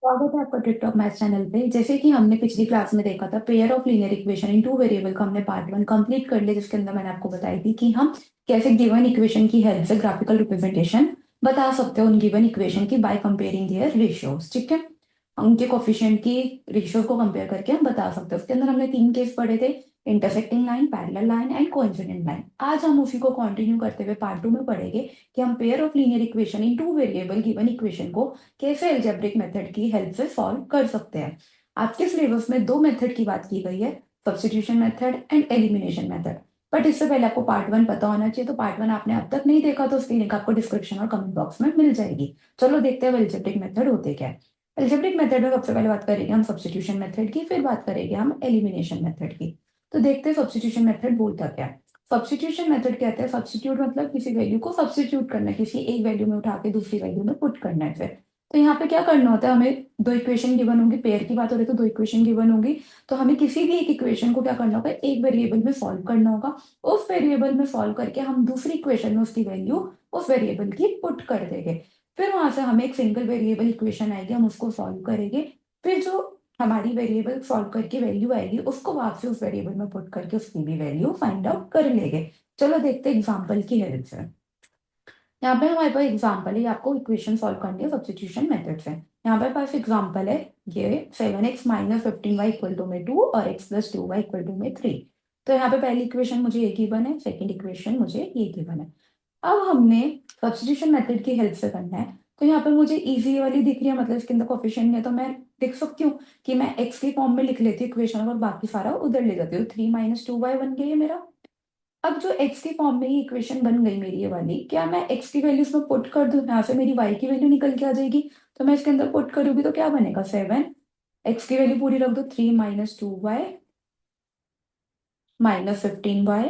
स्वागत है आपका टिकटॉक मैथ चैनल पे। जैसे कि हमने पिछली क्लास में देखा था pair of linear equation in two variable का हमने पार्ट वन कंप्लीट कर लिया, जिसके अंदर मैंने आपको बताई थी कि हम कैसे गिवन इक्वेशन की हेल्प से ग्राफिकल रिप्रेजेंटेशन बता सकते हैं उन गिवन इक्वेशन की बाय कंपेयरिंग देयर रेशियोज। ठीक है, उनके कोफिशिएंट की रेशियो को कंपेयर करके हम बता सकते हैं। उसके अंदर हमने तीन केस पढ़े थे, intersecting line, parallel line and coincident line. आज हम उसी को कंटिन्यू करते हुए पार्ट टू में पढ़ेंगे कि हम pair of linear equation in two variable given equation को कैसे अलजेब्रिक मेथड की हेल्प से सॉल्व कर सकते हैं। आपके सिलेबस में दो मेथड की बात की गई है, substitution method and elimination method. But इससे पहले आपको पार्ट वन पता होना चाहिए, तो पार्ट वन आपने अब तक नहीं देखा तो उसकी लिंक आपको डिस्क्रिप्शन और कमेंट बॉक्स में मिल जाएगी। चलो देखते हैं अलजेब्रिक मेथड होते क्या है। अलजेब्रिक मेथड में सबसे पहले बात करेंगे हम सब्स्टिट्यूशन मेथड की, फिर बात करेंगे हम एलिमिनेशन मेथड की। तो देखते हैं सब्स्टिट्यूशन मेथड बोलता क्या है। सब्स्टिट्यूशन मेथड कहते हैं सब्स्टिट्यूट मतलब किसी वैल्यू को सब्स्टिट्यूट करना है, किसी एक वैल्यू में उठा के दूसरी वैल्यू में पुट करना है फिर। तो यहाँ पे क्या करना होता है, हमें दो इक्वेशन गिवन होंगी, पेयर की बात हो रही है तो दो इक्वेशन गिवन होंगी। तो हमें किसी भी एक इक्वेशन को क्या करना होगा, एक वेरिएबल में सॉल्व करना होगा। उस वेरिएबल में सॉल्व करके हम दूसरी इक्वेशन में उसकी वैल्यू उस वेरिएबल की पुट कर देंगे। फिर वहां से हमें एक सिंगल वेरिएबल इक्वेशन आएगी, हम उसको सॉल्व करेंगे। फिर जो हमारी वेरिएबल सॉल्व करके वैल्यू आएगी उसको वापस उस वेरिएबल में पुट करके उसकी भी वैल्यू फाइंड आउट कर लेंगे। चलो देखते हैं एग्जाम्पल की हेल्प से। यहाँ पे हमारे पास एग्जाम्पल है, आपको इक्वेशन सॉल्व करनी है सब्स्टिट्यूशन मेथड से। यहाँ पे पास एग्जाम्पल है, ये 7x minus 15y equal to में 2 और x plus 2y equal to में 3। तो यहाँ पे पहली इक्वेशन मुझे ये गिवन है, सेकंड इक्वेशन मुझे ये गिवन है। अब हमने सब्स्टिट्यूशन मेथड की हेल्प से करना है। तो यहाँ पे मुझे इजी वाली दिख रही है, मतलब इसके अंदर कोफिशिएंट है, तो मैं लिख सकती हूँ कि मैं x की फॉर्म में लिख लेती हूँ इक्वेशन और बाकी सारा उधर ले जाती हूँ। 3 - 2y बन गई है मेरा। अब जो x की फॉर्म में ही इक्वेशन बन गई मेरी ये वाली, क्या मैं x की वैल्यू इसमें पुट कर दूं, यहाँ से मेरी y की वैल्यू निकल के आ जाएगी। तो मैं इसके अंदर पुट करूंगी तो क्या बनेगा, 7। x की वैल्यू पूरी रख दो, 3 - 2y minus 15y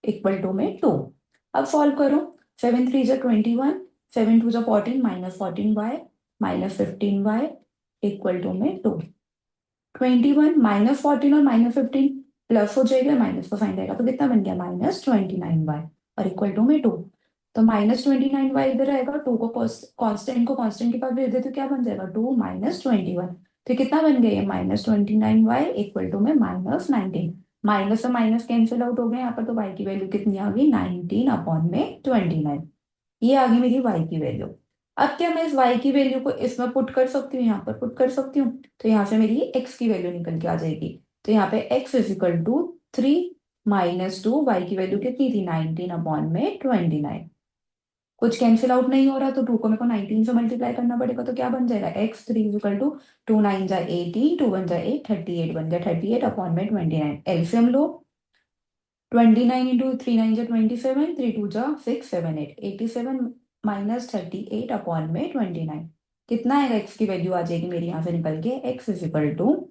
equal to में 2। अब सॉल्व करो, 7 × 3 = 21, 7 × 2 = 14 minus 14y minus 15y equal to में 2। 21 -14 और -15 प्लस हो जाएगा, माइनस को साइन रहेगा तो कितना बन गया, -29y और इक्वल टू में 2। तो -29y इधर आएगा, 2 को कांस्टेंट को कांस्टेंट के पास भेज देते तो क्या बन जाएगा, 2 - 21। तो कितना बन गया ये, -29y इक्वल टू में -19। माइनस से माइनस कैंसिल आउट हो गए यहाँ पर, तो y की वैल्यू कितनी आ गई, 19/29। ये आ गई मेरी y की वैल्यू। अब क्या मैं इस y की वैल्यू को इसमें पुट कर सकती हूँ, यहाँ पर पुट कर सकती हूँ। तो यहाँ से मेरी x की वैल्यू निकल के आ जाएगी। तो यहाँ पे x इजिकल टू 3 - 2, y की वैल्यू कितनी थी, 19/29। कुछ कैंसिल आउट नहीं हो रहा तो 2 को मेरे को 19 से मल्टीप्लाई करना पड़ेगा, तो क्या बन जाएगा, x 3 इजिकल टू 2 9 जा 18, 2 1 जा 8, 38 बन गया, 38/29। एलसीएम लो, 29 × 3 9 जा 27, 3 2 जा 6 7 8, 87 माइनस 38/29। कितना आएगा, x की वैल्यू आ जाएगी मेरी यहाँ से निकल के, x इजिकल टू,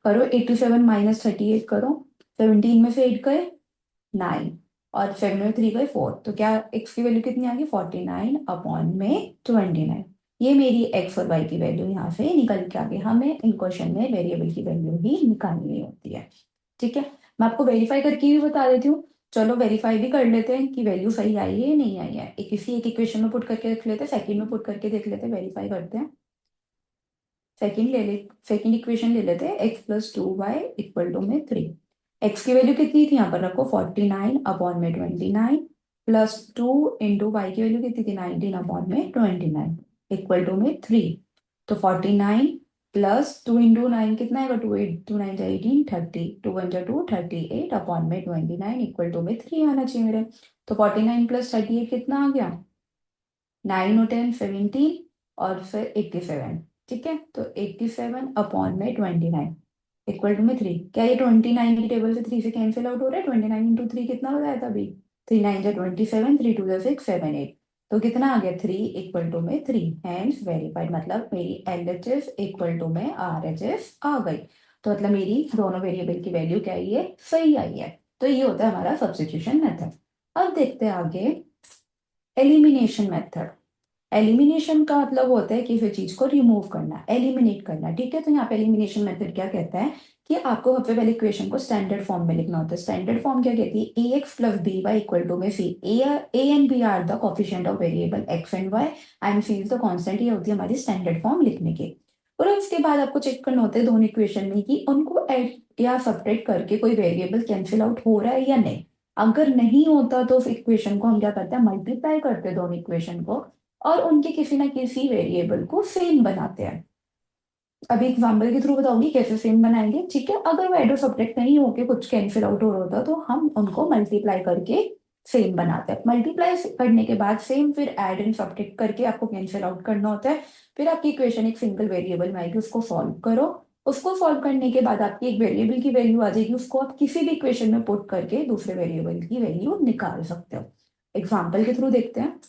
करो 87 - 38 करो, 17 में से 8 गए 9 और 7 में 3 गए 4, तो क्या x की वैल्यू कितनी आ गई, 49/29। ये मेरी x और y की वैल्यू यहाँ से निकल के आ गई। हमें इन क्वेश्चन में वेरिएबल की वैल्यू ही निकालनी होती है। ठीक है, मैं आपको वेरीफाई करके भी बता देती हूँ। चलो वेरीफाई भी कर लेते हैं कि वैल्यू सही आई है या नहीं आई है। किसी एक इक्वेशन में पुट करके देख लेते हैं, सेकंड में पुट करके देख लेते हैं, वेरीफाई करते हैं। सेकंड इक्वेशन ले लेते हैं, x plus 2y equal to में 3। x की वैल्यू कितनी थी यहाँ पर रखो, 49/29 प्लस 2 इंटू वाई की वैल्यू कितनी थी, 19/29 इक्वल टू में 3। तो 49 प्लस 2 इंटू 9 कितना आएगा, 2 8 2 9 18 30, 2 1 2 38/29 इक्वल टू में 3 आना चाहिए मेरे। तो 49 प्लस 38 कितना आ गया, 9 और 10 17 और फिर 87। ठीक है, तो 87/29 इक्वल टू में 3। क्या ये 29 की टेबल से 3 से कैंसिल आउट हो रहा है, 29 × 3 कितना हो जाता है अभी, 3 9 जा 27, 3 2 जा 6 7 8। तो कितना आ गया, 3 इक्वल टू में 3। हैंस वेरीफाइड, मतलब मेरी एलएचएस इक्वल टू में आरएचएस आ गई। तो मतलब मेरी दोनों वेरिएबल की वैल्यू क्या आई है, सही आई है। तो ये होता है हमारा सब्स्टिट्यूशन मेथड। अब देखते हैं आगे एलिमिनेशन मेथड। एलिमिनेशन का मतलब होता है किसी चीज को रिमूव करना, एलिमिनेट करना। ठीक है, तो यहाँ पे एलिमिनेशन मेथड क्या कहता है कि आपको सबसे पहले इक्वेशन को स्टैंडर्ड फॉर्म में लिखना होता है। स्टैंडर्ड फॉर्म क्या कहती है, ax plus by equal to में c। a and b are the coefficient of variable x and y and c is the constant. ये होती है हमारी स्टैंडर्ड फॉर्म लिखने की। और उसके बाद आपको चेक करना होता है दोनों इक्वेशन में कि उनको ऐड या सब्ट्रैक्ट करके कोई वेरिएबल कैंसिल आउट हो रहा है या नहीं। अगर नहीं होता तो उस इक्वेशन को हम क्या करते हैं, मल्टीप्लाई करते हैं दोनों इक्वेशन को, और उनके किसी ना किसी वेरिएबल को सेम बनाते हैं। अभी एग्जाम्पल के थ्रू बताऊंगी कैसे सेम बनाएंगे, ठीक है। अगर वो एड और सब्ट्रैक्ट नहीं होके कुछ कैंसिल आउट हो रहा होता तो हम उनको मल्टीप्लाई करके सेम बनाते हैं। मल्टीप्लाई करने के बाद सेम फिर ऐड एंड सब्ट्रैक्ट करके आपको कैंसिल आउट करना होता है। फिर आपकी इक्वेशन एक सिंगल वेरिएबल में आएगी, उसको सॉल्व करो। उसको सॉल्व करने के बाद आपकी एक वेरिएबल की वैल्यू आ जाएगी, उसको आप किसी भी इक्वेशन में पुट करके दूसरे वेरिएबल की वैल्यू निकाल सकते हो। एग्जाम्पल के थ्रू देखते हैं।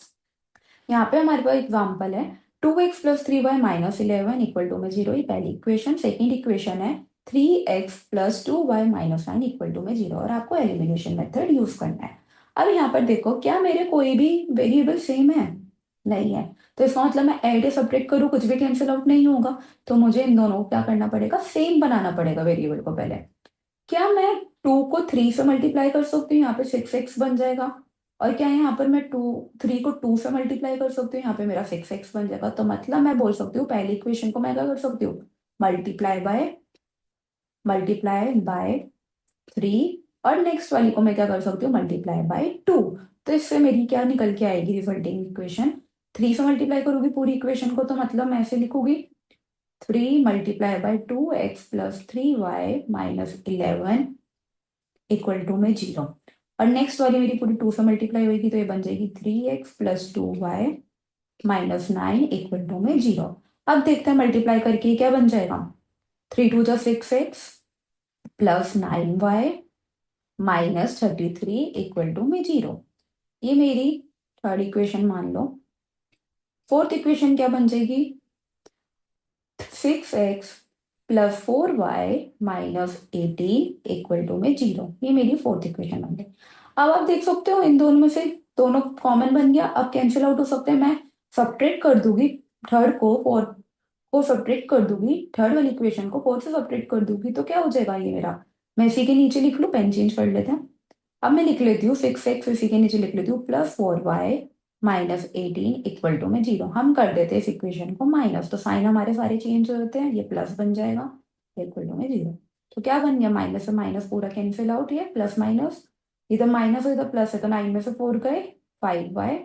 यहाँ पे हमारे पास एग्जाम्पल है 2x+3y-11 इक्वल टू में 0, ये पहली इक्वेशन। सेकेंड इक्वेशन है 3x+2y-9 इक्वल टू में 0, और आपको एलिमिनेशन मेथड यूज करना है। अब यहाँ पर देखो, क्या मेरे कोई भी वेरिएबल सेम है? नहीं है। तो इसका मतलब मैं ऐड या सब्ट्रैक्ट करूँ कुछ भी कैंसिल आउट नहीं होगा। तो मुझे इन दोनों को क्या करना पड़ेगा, सेम बनाना पड़ेगा वेरिएबल को पहले। क्या मैं 2 को 3 से मल्टीप्लाई कर सकती हूँ, यहाँ पे 6x बन जाएगा। और क्या यहाँ पर मैं 3 को 2 से मल्टीप्लाई कर सकती हूँ, यहाँ पे मेरा 6x बन जाएगा। तो मतलब मैं बोल सकती हूँ पहली इक्वेशन को मैं क्या कर सकती हूँ, मल्टीप्लाई बाय 3, और नेक्स्ट वाली को मैं क्या कर सकती हूँ, मल्टीप्लाई बाय 2। तो इससे मेरी क्या निकल के आएगी रिजल्टिंग इक्वेशन, 3 से मल्टीप्लाई करूंगी पूरी इक्वेशन को तो मतलब मैं ऐसे लिखूंगी 3 × 2x+3y-11 इक्वल टू में 0। और नेक्स्ट वाली मेरी पूरी 2 से मल्टीप्लाई होगी तो ये बन जाएगी 3x+2y-9 इक्वल टू में 0। अब देखते हैं मल्टीप्लाई करके क्या बन जाएगा, 3 × 2 = 6x +9y-33 इक्वल टू में 0। ये मेरी थर्ड इक्वेशन मान लो। फोर्थ इक्वेशन क्या बन जाएगी, 6x + 4y-18 इक्वल टू में 0। ये मेरी फोर्थ इक्वेशन बन गई। अब आप देख सकते हो इन दोनों में से दोनों कॉमन बन गया, अब कैंसिल आउट हो सकते हैं। मैं सब्ट्रैक्ट कर दूंगी थर्ड को फोर्थ को सब्ट्रैक्ट कर दूंगी, थर्ड वाली इक्वेशन को फोर्थ से सब्ट्रैक्ट कर दूंगी तो क्या हो जाएगा ये मेरा, मैं इसी के नीचे लिख लूं, पेन चेंज कर लेते हैं। अब मैं लिख लेती हूँ 6x, इसी के नीचे लिख लेती हूँ +4y-18 इक्वल टू में 0। हम कर देते हैं इस इक्वेशन को माइनस, तो साइन हमारे सारे चेंज हो जाते हैं, ये प्लस बन जाएगा इक्वल टू में 0। तो क्या बन गया, माइनस से माइनस पूरा कैंसिल आउट, ये प्लस माइनस, इधर माइनस है इधर प्लस है, तो 9 में से 4 गए, 5y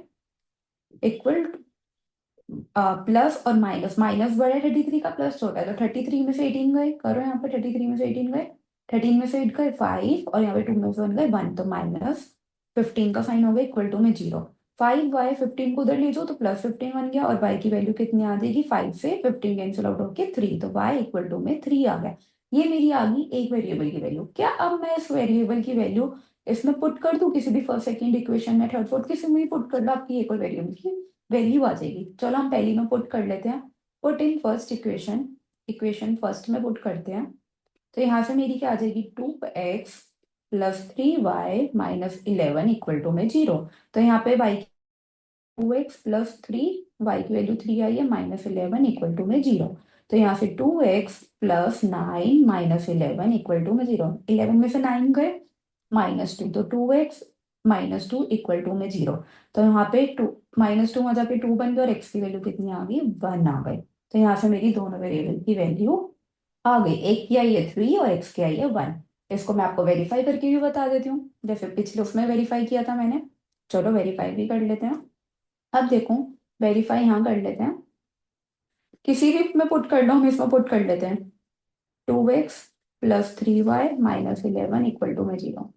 इक्वल प्लस और माइनस, माइनस बड़ा है 33 का, प्लस छोटा है, तो 33 में से 18 गए, करो यहाँ पे 33 में से 18 गए, 13 में से 8 गए 5, और यहाँ पे 2 में से 1 गए 1, तो -15 का साइन हो गया इक्वल टू में 0। 5y 15 को उधर ले जाओ तो +15 बन गया, और y की वैल्यू कितनी आ जाएगी, 5 से 15 कैंसिल आउट होके 3, तो y इक्वल टू में 3 आ गया। ये मेरी आ गई एक वेरिएबल की वैल्यू। क्या अब मैं इस वेरिएबल की वैल्यू इसमें पुट कर दूं, किसी भी फर्स्ट सेकंड इक्वेशन में, थर्ड फोर्थ किसी में भी पुट कर लो, आपकी एक और वेरिएबल की वैल्यू आ जाएगी। चलो हम पहली में पुट कर लेते हैं, put in first equation, equation first में पुट करते हैं। तो यहाँ से मेरी क्या आ जाएगी, 2x + 3y-11 इक्वल टू में 0। तो यहाँ पे y 2x + 3, y की वैल्यू 3 आई है, -11 इक्वल टू में 0। तो यहाँ से 2x + 9 - 11 इक्वल टू में 0, 11 में से 9 गए -2, तो 2x -2 इक्वल टू में 0। तो यहाँ पे 2 -2 में जाके 2 बन गया, और x की वैल्यू कितनी आ गई, 1 आ गई। तो यहाँ से मेरी दोनों वेरिएबल की वैल्यू आ गई, एक की आई है 3 और x की आई है 1। इसको मैं आपको वेरीफाई करके भी बता देती हूँ, जैसे पिछले उसमें वेरीफाई किया था मैंने। चलो वेरीफाई भी कर लेते हैं। अब देखो, वेरीफाई यहाँ कर लेते हैं, किसी भी में पुट कर लो, हम इसमें पुट कर लेते हैं 2x + 3y-11 इक्वल टू में 0।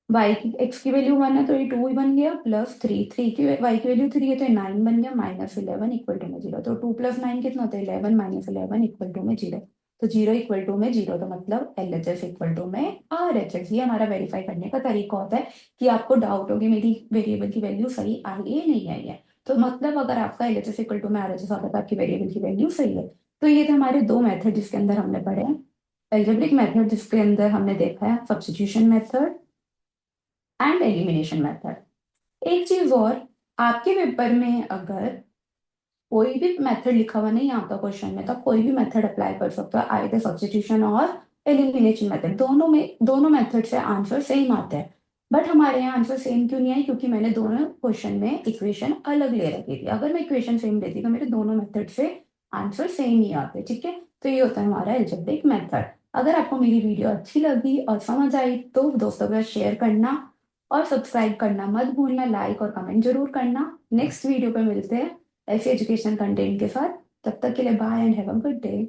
y की x की वैल्यू 1 है तो ये 2 ही बन गया, +3 की y की वैल्यू 3 है तो ये 9 बन गया, -11 इक्वल टू में 0। तो 2 + 9 कितना होता है, 11 -11 इक्वल टू में 0। तो 0 इक्वल टू में 0, तो मतलब LHS इक्वल टू में RHS। ये हमारा वेरीफाई करने का तरीका होता है कि आपको डाउट हो कि मेरी वेरिएबल की वैल्यू सही आई है नहीं आई है। तो मतलब अगर आपका LHS इक्वल टू में RHS आता है तो आपकी वेरिएबल की वैल्यू सही है। तो ये थे हमारे दो मेथड जिसके अंदर हमने पढ़े हैं। एल्जेब्रिक मेथड जिसके अंदर हमने देखा है substitution method and elimination method. एक चीज और, आपके पेपर में अगर कोई भी मेथड लिखा हुआ नहीं आता क्वेश्चन में, तो आप कोई भी मेथड अप्लाई कर सकते हो, आइदर सब्स्टिट्यूशन और एलिमिनेशन मेथड, दोनों मेथड से आंसर सेम आता है। बट हमारे यहाँ आंसर सेम क्यों नहीं आई, क्योंकि मैंने दोनों क्वेश्चन में इक्वेशन अलग ले रखी थी। अगर मैं इक्वेशन सेम लेती तो मेरे दोनों मेथड से आंसर सेम ही आते, ठीक है। तो ये होता है हमारा एल्जेब्रिक मेथड। अगर आपको मेरी वीडियो अच्छी लगी और समझ आई तो दोस्तों के साथ शेयर करना और सब्सक्राइब करना मत भूलना, लाइक और कमेंट जरूर करना। नेक्स्ट वीडियो पे मिलते हैं ऐसे एजुकेशन कंटेंट के साथ। तब तक के लिए bye and have a good day.